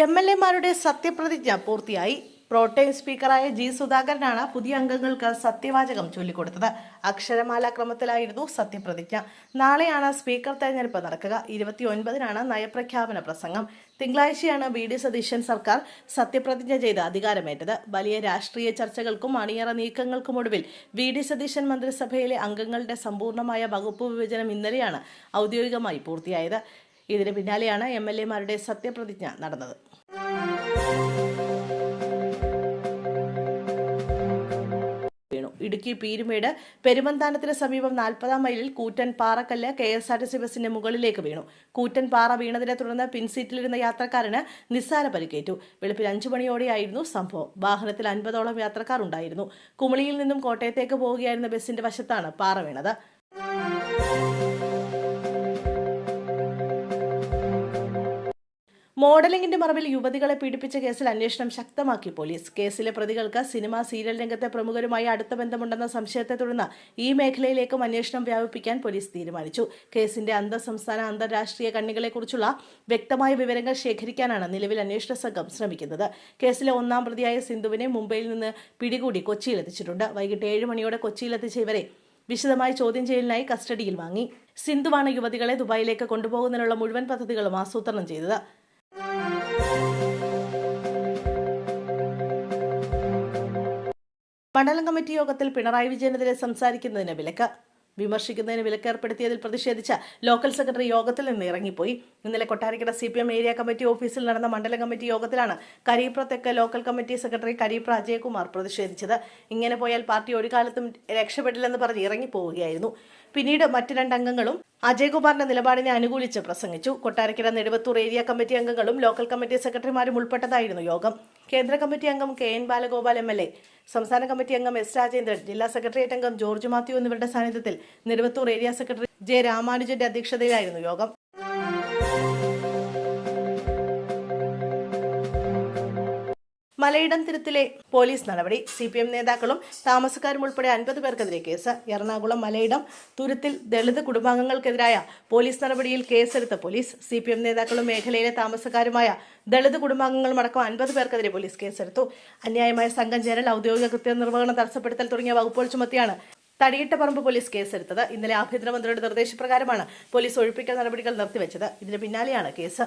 എംഎൽഎമാരുടെ സത്യപ്രതിജ്ഞ പൂർത്തിയായി. Pro tem സ്പീക്കറായ G സുധാകരനാണ് പുതിയ അംഗങ്ങൾക്ക് സത്യവാചകം ചൊല്ലിക്കൊടുത്തത്. അക്ഷരമാല ക്രമത്തിലായിരുന്നു സത്യപ്രതിജ്ഞ. നാളെയാണ് സ്പീക്കർ തെരഞ്ഞെടുപ്പ് നടക്കുക. 29-നാണ് നയപ്രഖ്യാപന പ്രസംഗം. തിങ്കളാഴ്ചയാണ് വി.ഡി. സതീശൻ സർക്കാർ സത്യപ്രതിജ്ഞ ചെയ്ത് അധികാരമേറ്റത്. വലിയ രാഷ്ട്രീയ ചർച്ചകൾക്കും അണിയറ നീക്കങ്ങൾക്കുമൊടുവിൽ വി.ഡി. സതീശൻ മന്ത്രിസഭയിലെ അംഗങ്ങളുടെ സമ്പൂർണ്ണമായ വകുപ്പ് വിഭജനം ഇന്നലെയാണ് ഔദ്യോഗികമായി പൂർത്തിയായത്. ഇതിന് പിന്നാലെയാണ് എംഎൽഎമാരുടെ സത്യപ്രതിജ്ഞ നടന്നത്. ഇടുക്കി പീരുമേട് പെരുമന്താനത്തിന് സമീപം 40-ാം മൈലിൽ കൂറ്റൻ പാറക്കല്ല് KSRTC ബസിന്റെ മുകളിലേക്ക് വീണു. കൂറ്റൻ പാറ വീണതിനെ തുടർന്ന് പിൻസീറ്റിലിരുന്ന യാത്രക്കാരന് നിസ്സാര പരിക്കേറ്റു. വെളുപ്പിന് 5 മണിയോടെയായിരുന്നു സംഭവം. വാഹനത്തിൽ 50ഓളം യാത്രക്കാർ ഉണ്ടായിരുന്നു. കുമളിയിൽ നിന്നും കോട്ടയത്തേക്ക് പോവുകയായിരുന്ന ബസിന്റെ വശത്താണ് പാറ വീണത്. മോഡലിംഗിന്റെ മറവിൽ യുവതികളെ പീഡിപ്പിച്ച കേസിൽ അന്വേഷണം ശക്തമാക്കി പോലീസ്. കേസിലെ പ്രതികൾക്ക് സിനിമ, സീരിയൽ രംഗത്തെ പ്രമുഖരുമായി അടുത്ത ബന്ധമുണ്ടെന്ന സംശയത്തെ തുടർന്ന് ഈ മേഖലയിലേക്കും അന്വേഷണം വ്യാപിപ്പിക്കാൻ പോലീസ് തീരുമാനിച്ചു. കേസിന്റെ അന്തർസംസ്ഥാന അന്തർരാഷ്ട്രീയ കണ്ണികളെക്കുറിച്ചുള്ള വ്യക്തമായ വിവരങ്ങൾ ശേഖരിക്കാനാണ് നിലവിൽ അന്വേഷണ സംഘം ശ്രമിക്കുന്നത്. കേസിലെ 1-ാം പ്രതിയായ സിന്ധുവിനെ മുംബൈയിൽ നിന്ന് പിടികൂടി കൊച്ചിയിലെത്തിച്ചിട്ടുണ്ട്. വൈകിട്ട് 7 മണിയോടെ കൊച്ചിയിലെത്തിച്ച ഇവരെ വിശദമായ ചോദ്യം ചെയ്യലിനായി കസ്റ്റഡിയിൽ വാങ്ങി. സിന്ധുവാണ് യുവതികളെ ദുബായിലേക്ക് കൊണ്ടുപോകുന്നതിനുള്ള മുഴുവൻ പദ്ധതികളും ആസൂത്രണം ചെയ്തത്. മണ്ഡലം കമ്മിറ്റി യോഗത്തിൽ പിണറായി വിജയനെതിരെ സംസാരിക്കുന്നതിന് വിലക്ക്. വിമർശിക്കുന്നതിന് വിലക്കേർപ്പെടുത്തിയതിൽ പ്രതിഷേധിച്ച് ലോക്കൽ സെക്രട്ടറി യോഗത്തിൽ നിന്ന് ഇറങ്ങിപ്പോയി. ഇന്നലെ കൊട്ടാരക്കര CPM ഏരിയ കമ്മിറ്റി ഓഫീസിൽ നടന്ന മണ്ഡലം കമ്മിറ്റി യോഗത്തിലാണ് കരീപ്ര തെക്ക് local committee secretary Karipra Ajayakumar പ്രതിഷേധിച്ചത്. ഇങ്ങനെ പോയാൽ പാർട്ടി ഒരു കാലത്തും രക്ഷപ്പെടില്ലെന്ന് പറഞ്ഞ് ഇറങ്ങിപ്പോവുകയായിരുന്നു. പിന്നീട് മറ്റ് 2 അംഗങ്ങളും അജയകുമാറിന്റെ നിലപാടിനെ അനുകൂലിച്ച് പ്രസംഗിച്ചു. കൊട്ടാരക്കര നെടുവത്തൂർ ഏരിയ കമ്മിറ്റി അംഗങ്ങളും ലോക്കൽ കമ്മിറ്റി സെക്രട്ടറിമാരും ഉൾപ്പെട്ടതായിരുന്നു യോഗം. കേന്ദ്ര കമ്മിറ്റി അംഗം KN ബാലഗോപാൽ MLA, സംസ്ഥാന കമ്മിറ്റി അംഗം S രാജേന്ദ്രൻ, ജില്ലാ സെക്രട്ടേറിയറ്റ് അംഗം ജോർജ് മാത്യു എന്നിവരുടെ സാന്നിധ്യത്തിൽ നെടുവത്തൂർ ഏരിയ സെക്രട്ടറി J രാമാനുജന്റെ അധ്യക്ഷതയിലായിരുന്നു യോഗം. മലയിടം തിരുത്തിലെ പോലീസ് നടപടി. CPM നേതാക്കളും താമസക്കാരും ഉൾപ്പെടെ 50 പേർക്കെതിരെ കേസ്. എറണാകുളം മലയിടം തുരുത്തിൽ ദളിത് കുടുംബാംഗങ്ങൾക്കെതിരായ പോലീസ് നടപടിയിൽ കേസെടുത്ത പോലീസ്. CPM നേതാക്കളും മേഖലയിലെ താമസക്കാരുമായ ദളിത് കുടുംബാംഗങ്ങളും അടക്കം 50 പേർക്കെതിരെ പോലീസ് കേസെടുത്തു. അന്യായമായ സംഘം ചേരൽ, ഔദ്യോഗിക കൃത്യനിർവഹണം തടസ്സപ്പെടുത്തൽ തുടങ്ങിയ വകുപ്പുകൾ ചുമത്തിയാണ് തടിയിട്ടപ്പറമ്പ് പോലീസ് കേസെടുത്തത്. ഇന്നലെ ആഭ്യന്തരമന്ത്രിയുടെ നിർദ്ദേശപ്രകാരമാണ് പോലീസ് ഒഴിപ്പിക്കൽ നടപടികൾ നിർത്തിവെച്ചത്. ഇതിന് പിന്നാലെയാണ് കേസ്.